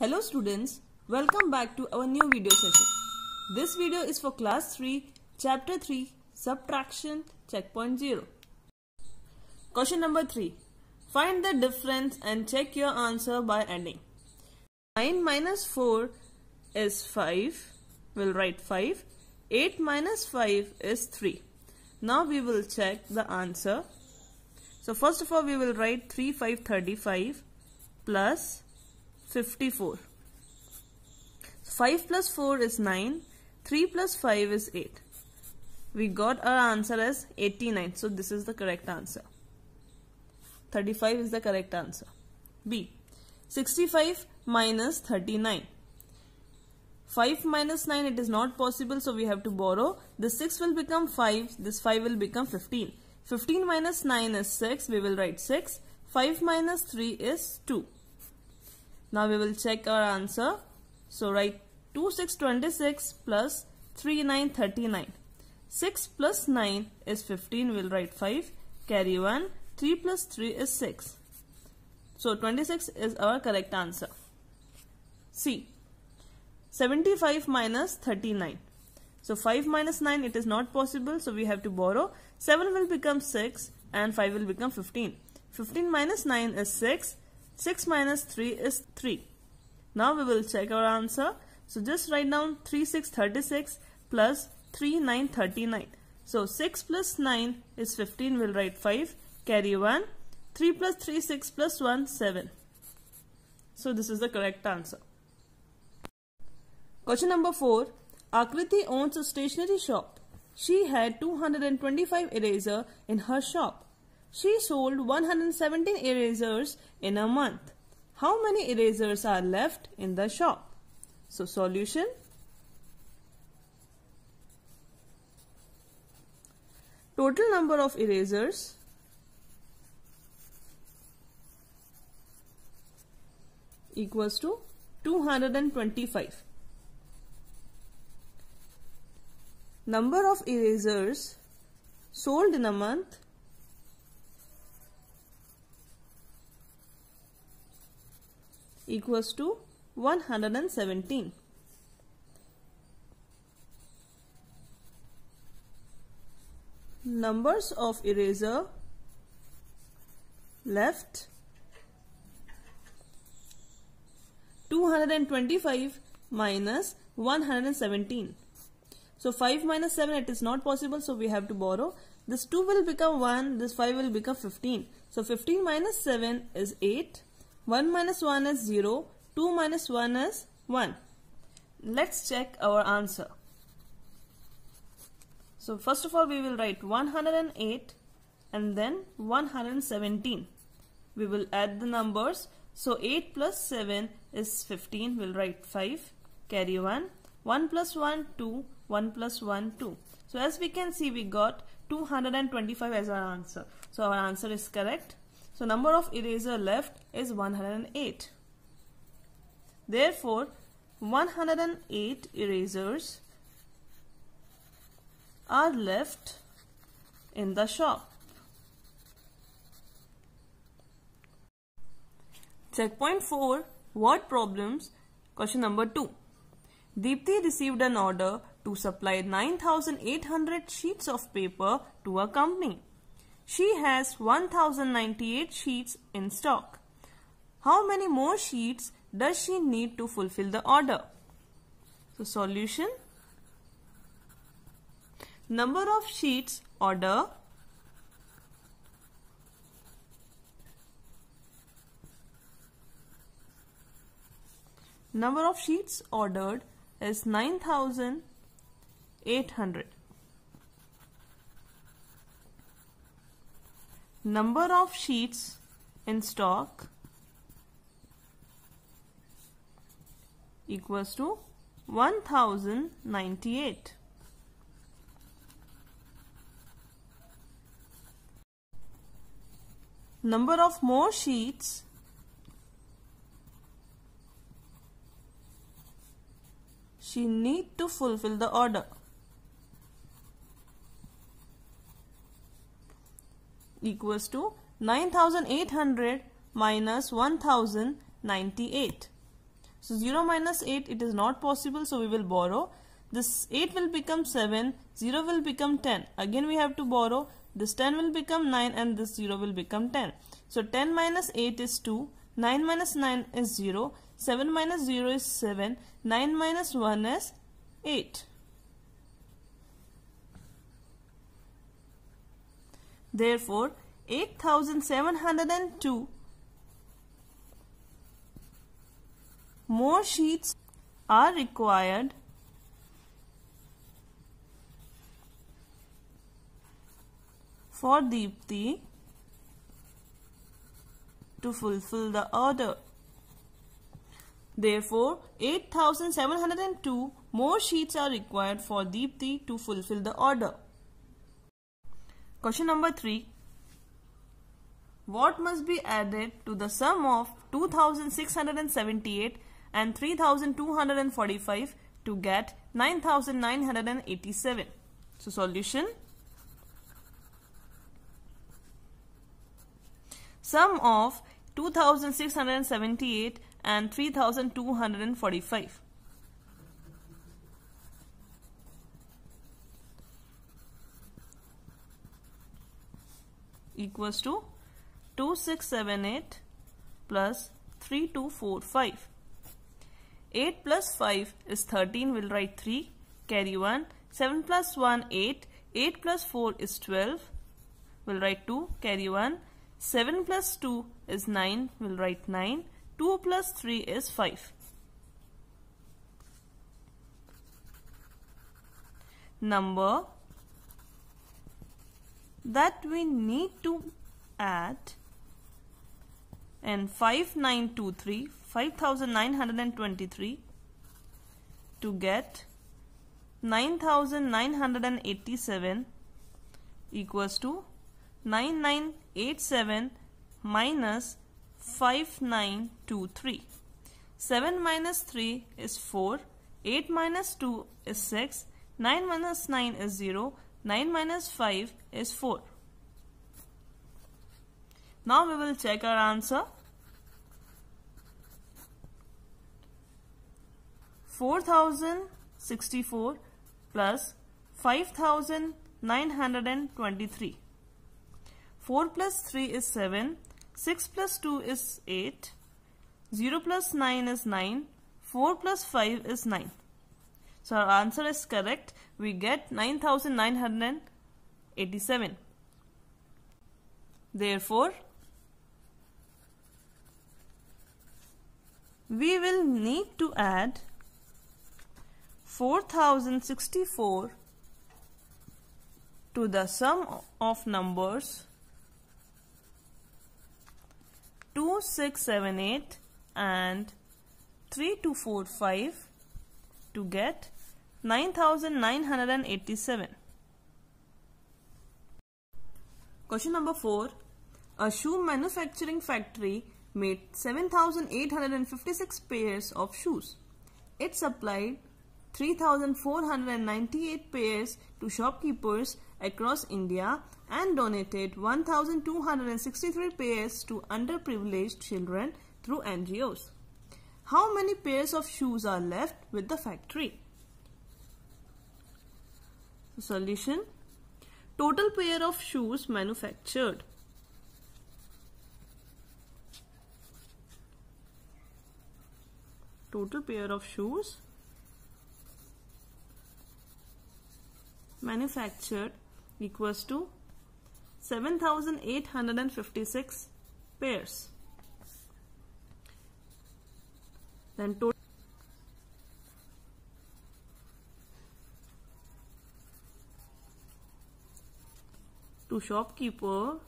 Hello students, welcome back to our new video session. This video is for class 3, chapter 3, subtraction, checkpoint 0. Question number 3. Find the difference and check your answer by adding. 9 minus 4 is 5. We'll write 5. 8 minus 5 is 3. Now we will check the answer. So first of all we will write 3 5 35 plus 54. 5 plus 4 is 9. 3 plus 5 is 8. We got our answer as 89. So this is the correct answer. 35 is the correct answer. B. 65 minus 39. 5 minus 9, it is not possible, so we have to borrow. This 6 will become 5. This 5 will become 15. 15 minus 9 is 6. We will write 6. 5 minus 3 is 2. Now we will check our answer. So write 2 6 26 plus 3 9 39. 6 plus 9 is 15. We will write 5. Carry 1. 3 plus 3 is 6. So 26 is our correct answer. C. 75 minus 39. So 5 minus 9, it is not possible, so we have to borrow. 7 will become 6 and 5 will become 15. 15 minus 9 is 6. 6 minus 3 is 3. Now we will check our answer. So just write down 3 6 36 plus 3 9 39. So 6 plus 9 is 15. We'll write 5. Carry 1. 3 plus 3 6 plus 1 7. So this is the correct answer. Question number 4. Akriti owns a stationery shop. She had 225 erasers in her shop. She sold 117 erasers in a month. How many erasers are left in the shop? So solution. Total number of erasers equals to 225. Number of erasers sold in a month equals to 117. Numbers of eraser left 225 minus 117. So 5 minus 7, it is not possible, so we have to borrow. This 2 will become 1, this 5 will become 15. So 15 minus 7 is 8. 1 minus 1 is 0. 2 minus 1 is 1. Let's check our answer. So first of all we will write 108 and then 117. We will add the numbers. So 8 plus 7 is 15. We'll write 5. Carry 1. 1 plus 1 2. 1 plus 1 2. So as we can see, we got 225 as our answer. So our answer is correct. So number of eraser left is 108. Therefore 108 erasers are left in the shop. Checkpoint 4. Word problems. Question number 2. Deepthi received an order to supply 9,800 sheets of paper to a company. She has 1,098 sheets in stock. How many more sheets does she need to fulfill the order? So solution. Number of sheets order number of sheets ordered is 9,800. Number of sheets in stock equals to 1,098. Number of more sheets she need to fulfill the order equals to 9,800 minus 1,098. So 0 minus 8, it is not possible, so we will borrow. This 8 will become 7, 0 will become 10. Again we have to borrow. This 10 will become 9 and this 0 will become 10. So 10 minus 8 is 2, 9 minus 9 is 0, 7 minus 0 is 7, 9 minus 1 is 8. Therefore, 8702 more sheets are required for Deepthi to fulfill the order. Therefore, 8702 more sheets are required for Deepthi to fulfill the order. Question number 3. What must be added to the sum of 2678 and 3245 to get 9987? So, solution. Sum of 2678 and 3245. Equals to 2678 plus 3245. 8 plus 5 is 13. We'll write 3. Carry 1. 7 plus 1, 8. 8 plus 4 is 12. We'll write 2. Carry 1. 7 plus 2 is 9. We'll write 9. 2 plus 3 is 5. Number that we need to add and 5923 to get 9987 equals to 9987 minus 5923. 7 minus 3 is 4, 8 minus 2 is 6, 9 minus 9 is 0, 9 minus 5 is 4. Now we will check our answer. 4064 plus 5923. 4 plus 3 is 7, 6 plus 2 is 8, 0 plus 9 is 9, 4 plus 5 is 9. So our answer is correct. We get 9987. Therefore, we will need to add 4064 to the sum of numbers 2678 and 3245 to get 9987. Question number 4. A shoe manufacturing factory made 7,856 pairs of shoes. It supplied 3,498 pairs to shopkeepers across India and donated 1,263 pairs to underprivileged children through NGOs. How many pairs of shoes are left with the factory? Solution. Total pair of shoes manufactured. Total pair of shoes manufactured equals to 7,856 pairs. Then total to shopkeepers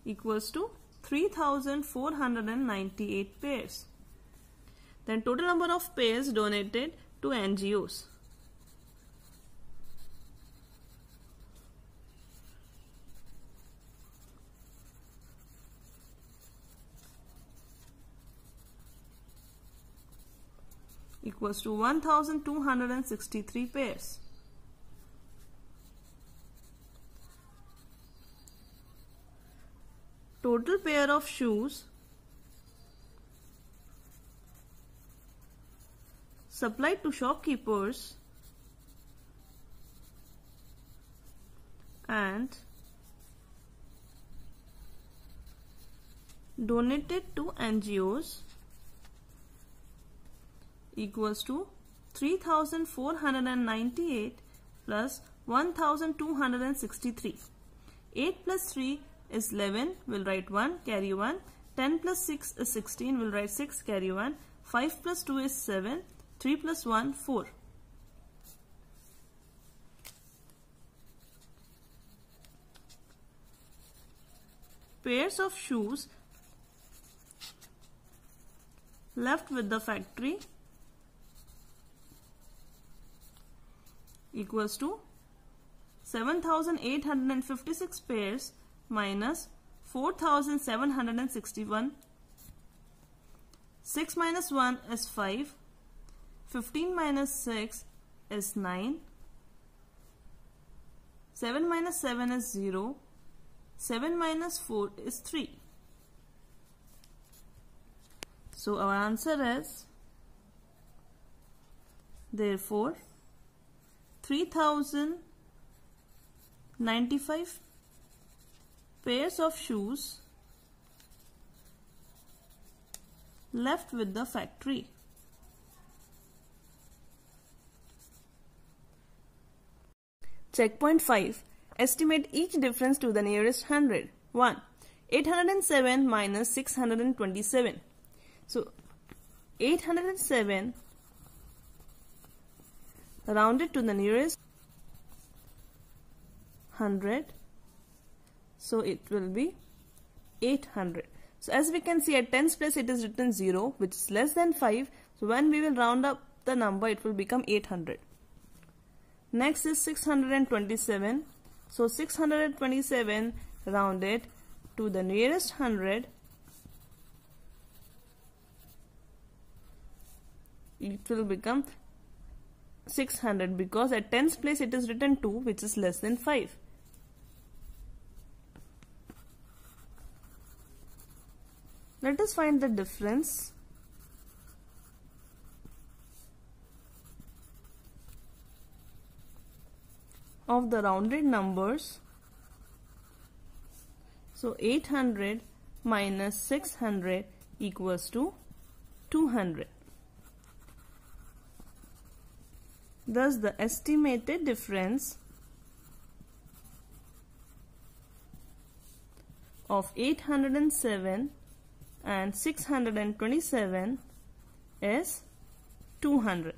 equals to 3,498 pairs. Then total number of pairs donated to NGOs. Equals to 1,263 pairs. Total pair of shoes supplied to shopkeepers and donated to NGOs equals to 3,498 plus 1,263. 8 plus 3 is 11, we'll write 1, carry 1. 10 plus 6 is 16, we'll write 6, carry 1. 5 plus 2 is 7, 3 plus 1, 4. Pairs of shoes left with the factory equals to 7,856 pairs minus 4,761. 6 minus 1 is 5. 15 minus 6 is 9. 7 minus 7 is 0. 7 minus 4 is 3. So our answer is, therefore, 3,095 pairs of shoes left with the factory. Checkpoint 5. Estimate each difference to the nearest hundred. 1. 807 minus 627. So 807 rounded to the nearest 100. So it will be 800. So as we can see, at tens place it is written 0, which is less than 5. So when we will round up the number, it will become 800. Next is 627. So 627 rounded to the nearest 100. It will become 600 because at tens place it is written 2, which is less than 5. Let us find the difference of the rounded numbers. So 800 minus 600 equals to 200. Thus the estimated difference of 807 and 627 is 200.